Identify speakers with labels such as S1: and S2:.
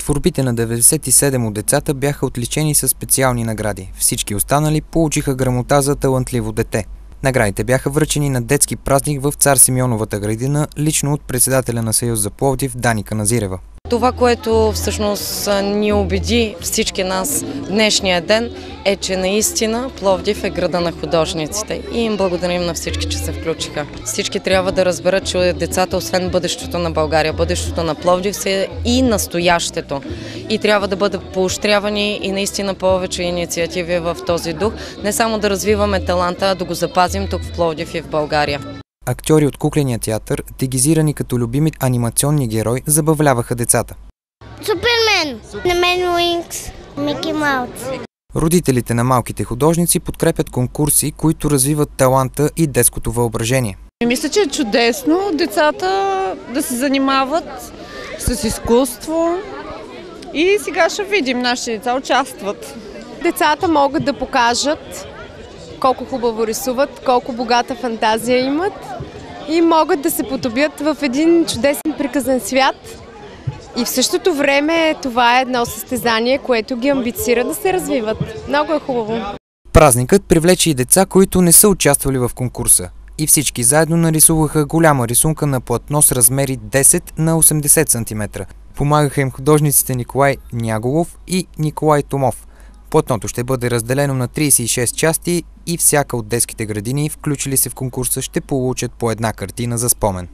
S1: Творбите на 97 от децата бяха отличени със специални награди. Всички останали получиха грамота за талантливо дете. Наградите бяха връчени на детски празник в Цар Симеоновата градина, лично от председателя на Съюз за Пловдив Дани Каназирева.
S2: Това, което всъщност ни убеди всички нас днешния ден, е, че наистина Пловдив е града на художниците и им благодарим на всички, че се включиха. Всички трябва да разберат, че децата, освен бъдещето на България, бъдещето на Пловдив са и настоящето. И трябва да бъдат поощрявани и наистина повече инициативи в този дух. Не само да развиваме таланта, а да го запазим тук в Пловдив и в България.
S1: Актьори от кукления театър, дегизирани като любими анимационни герои, забавляваха децата.
S3: Супермен! На мен Уинкс, Мики Маус.
S1: Родителите на малките художници подкрепят конкурси, които развиват таланта и детското въображение.
S4: Мисля, че е чудесно децата да се занимават с изкуство и сега ще видим, нашите деца участват.
S5: Децата могат да покажат колко хубаво рисуват, колко богата фантазия имат и могат да се потопят в един чудесен приказен свят. И в същото време това е едно състезание, което ги амбицира да се развиват. Много е хубаво.
S1: Празникът привлече и деца, които не са участвали в конкурса. И всички заедно нарисуваха голяма рисунка на платно с размери 10 на 80 см. Помагаха им художниците Николай Няголов и Николай Томов. Платното ще бъде разделено на 36 части и всяка от детските градини, включили се в конкурса, ще получат по една картина за спомен.